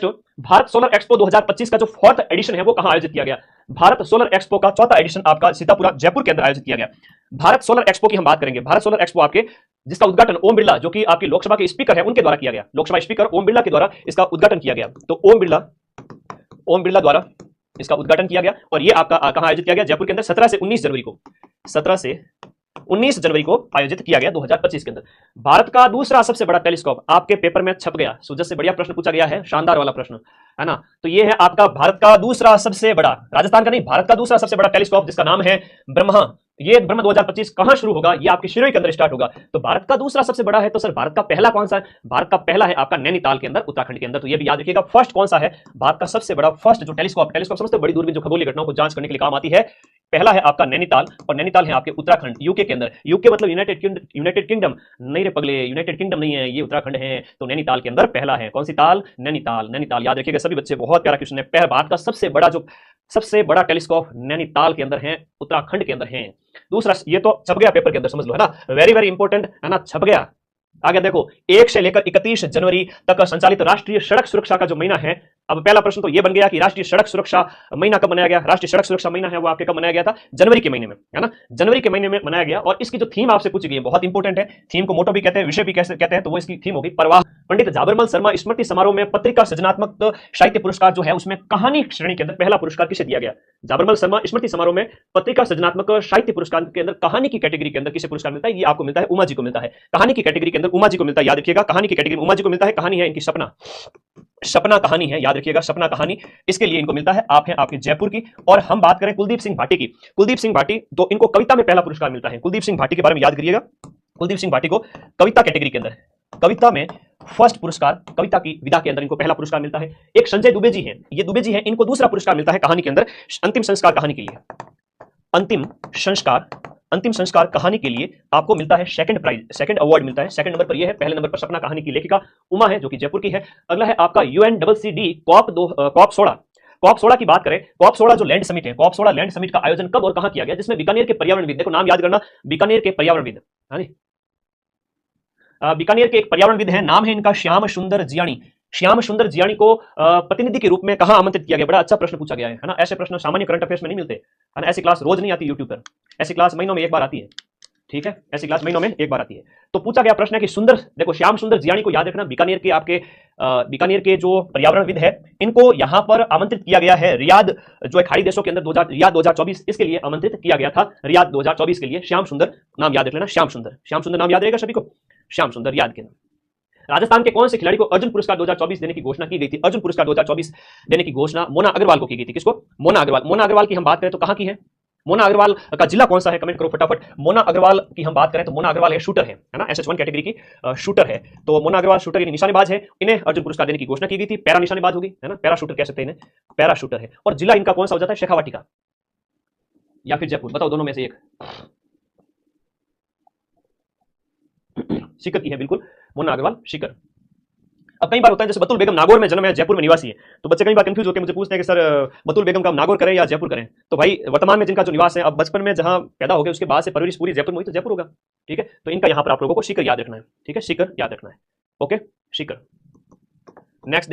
Next, Bharat solar expo 2025 का जो 4th addition है वो कहां आयोजित किया गया? भारत सोलर एक्सपो का 4था एडिशन आपका सीतापुरा जयपुर के अंदर आयोजित किया गया। भारत सोलर एक्सपो की हम बात करेंगे। भारत सोलर एक्सपो आपके जिसका उद्घाटन ओम बिरला, जो कि आपकी लोकसभा के स्पीकर है, उनके द्वारा किया गया। लोकसभा स्पीकर ओम बिरला के द्वारा इसका उद्घाटन किया गया। तो ओम बिरला द्वारा इसका उद्घाटन किया गया और ये आपका कहां आयोजित किया गया? जयपुर के अंदर 17 से 19 जनवरी को 17 से 19 जनवरी को आयोजित किया गया 2025 के अंदर। भारत का दूसरा सबसे बड़ा टेलीस्कोप आपके पेपर में छप गया। सुजस से बढ़िया प्रश्न पूछा गया है, शानदार वाला प्रश्न है ना। तो ये है आपका भारत का दूसरा सबसे बड़ा, राजस्थान का नहीं, भारत का दूसरा सबसे बड़ा टेलीस्कोप जिसका नाम है ब्रह्मा। ये ब्रह्म 2025 कहां शुरू होगा? ये आपके शिरोई के अंदर स्टार्ट होगा। तो भारत का दूसरा सबसे बड़ा है, तो सर भारत का पहला कौन सा है? भारत का पहला है आपका नैनीताल के अंदर, उत्तराखंड के अंदर। तो ये भी याद रखिएगा। फर्स्ट कौन सा है? भारत का सबसे बड़ा फर्स्ट जो टेलीस्कोप समझते हो, बड़ी दूरबीन जो खगोलीय घटनाओं को जांच करने के लिए काम आती है, पहला है आपका नैनीताल, और नैनीताल है आपके उत्तराखंड यूके के अंदर। यूके मतलब यूनाइटेड किंगडम नहीं रे पगले, यूनाइटेड किंगडम नहीं है, ये उत्तराखंड है। तो नैनीताल के अंदर पहला है। कौन सी ताल? नैनीताल याद रखिएगा सभी बच्चे, बहुत प्यारा क्वेश्चन है। भारत का सबसे बड़ा टेलीस्कोप नैनीताल के अंदर है, उत्तराखंड के अंदर है। दूसरा, ये तो छप गया पेपर के अंदर, समझ लो है ना, वेरी वेरी इंपॉर्टेंट है ना, छप गया। आगे देखो, 1 से लेकर 31 जनवरी तक संचालित राष्ट्रीय सड़क सुरक्षा का जो महीना है, अब पहला प्रश्न तो ये बन गया कि राष्ट्रीय सड़क सुरक्षा महीना कब मनाया गया? राष्ट्रीय सड़क सुरक्षा महीना है वो आपके कब मनाया गया था? जनवरी के महीने में, है ना, जनवरी के महीने में मनाया गया। और इसकी जो थीम आपसे पूछी गई है बहुत इंपॉर्टेंट है। थीम को मोटो भी कहते हैं, विषय भी कहते हैं, तो वो इसकी थीम होगी प्रवाह। पंडित जाबरमल शर्मा स्मृति समारोह में पत्रिका सृजनात्मक साहित्य पुरस्कार जो है उसमें कहानी श्रेणी के अंदर पहला पुरस्कार किसे दिया गया? जाबरमल शर्मा स्मृति समारोह में पत्रिका सृजनात्मक साहित्य पुरस्कार के अंदर कहानी की कैटेगरी के अंदर किसे पुरस्कार मिलता है? ये आपको मिलता है उमा जी को मिलता है। कहानी की कैटेगरी के अंदर उमा जी को मिलता है, याद रखिएगा। कहानी की कैटेगरी उमा जी को मिलता है। कहानी है इनकी सपना कहानी है, याद रखिएगा, सपना कहानी, इसके लिए इनको मिलता है। आप हैं आपके जयपुर की। और हम बात करें कुलदीप सिंह भाटी की, कुलदीप सिंह भाटी, तो इनको कविता में पहला पुरस्कार मिलता है। कुलदीप सिंह भाटी के बारे में याद करिएगा। कुलदीप सिंह भाटी को कविता कैटेगरी के अंदर, कविता में फर्स्ट पुरस्कार, कविता की विधा के अंदर इनको पहला पुरस्कार मिलता है। एक संजय दुबे जी हैं, ये दुबे जी हैं, इनको दूसरा पुरस्कार मिलता है कहानी के अंदर, अंतिम संस्कार कहानी के लिए। अंतिम संस्कार कहानी के लिए आपको मिलता है सेकंड अवार्ड मिलता है। सेकंड नंबर पर यह है, पहले नंबर पर सपना कहानी की लेखिका उमा है, जो कि जयपुर की है। अगला है आपका UNCCD कॉप 16 की बात करें। कॉप 16 जो लैंड समिट है, कॉप 16 लैंड समिट का आयोजन कब और कहां किया गया? जिसमें बीकानेर के पर्यावरणविद, देखो नाम याद करना, बीकानेर के पर्यावरणविद, बीकानेर के एक पर्यावरणविद हैं, नाम है इनका श्याम सुंदर जियाणी। श्याम सुंदर जियाणी को प्रतिनिधि के रूप में कहां आमंत्रित किया गया? बड़ा अच्छा प्रश्न पूछा गया है ना। ऐसे प्रश्न सामान्य करंट अफेयर्स में नहीं मिलते, है ना। ऐसी क्लास रोज नहीं आती यूट्यूब पर, ऐसी क्लास महीनों में एक बार आती है, ठीक है, ऐसी क्लास महीनों में एक बार आती है। तो पूछा गया प्रश्न है कि सुंदर, देखो श्याम सुंदर जियाणी को याद रखना, बीकानेर के जो पर्यावरणविद है, इनको यहां पर आमंत्रित किया गया है रियाद, जो है खाड़ी देशों के अंदर, रियाद 2024 इसके लिए आमंत्रित किया गया था, रियाद 2024 के लिए। श्याम सुंदर नाम याद रख लेना, श्याम सुंदर नाम याद रहेगा सभी को, श्याम सुंदर याद के नाम। राजस्थान के कौन से खिलाड़ी को अर्जुन पुरस्कार 2024 देने की घोषणा की गई थी? अर्जुन पुरस्कार 2024 देने की घोषणा मोना अग्रवाल को की गई थी। किसको? मोना अग्रवाल की हम बात करें तो कहां की है? मोना अग्रवाल का जिला कौन सा है? कमेंट करो फटाफट। मोना अग्रवाल की हम बात करें तो मोना अग्रवाल है, शूटर है ना, SS1 कैटेगरी की शूटर है। तो मोना अग्रवाल शूटर यानी निशानेबाज है, इन्हें अर्जुन पुरस्कार देने की घोषणा की गई थी। पैरा निशानेबाज होगी, है ना, पैरा शूटर कह सकते हैं इन्हें, पैरा शूटर है। और जिला इनका कौन सा हो जाता है? शेखावाटी का या फिर जयपुर, बताओ दोनों में से एक। सीकर की है, बिल्कुल, मोना अग्रवाल सीकर। अब कई बार होता है जैसे बतुल बेगम नागौर में जन्म है, जयपुर में निवासी है, तो बच्चे कई बार कंफ्यूज होकर मुझे पूछते हैं कि सर बतुल बेगम का नागौर करें या जयपुर करें? तो भाई वर्तमान में जिनका जो निवास है, अब बचपन में जहां पैदा हो गए उसके बाद से परवरिश पूरी जयपुर में हुई तो जयपुर होगा, ठीक है। तो इनका यहां पर आप लोगों को सीकर याद रखना है, ठीक है, सीकर याद रखना है, ओके, सीकर। नेक्स्ट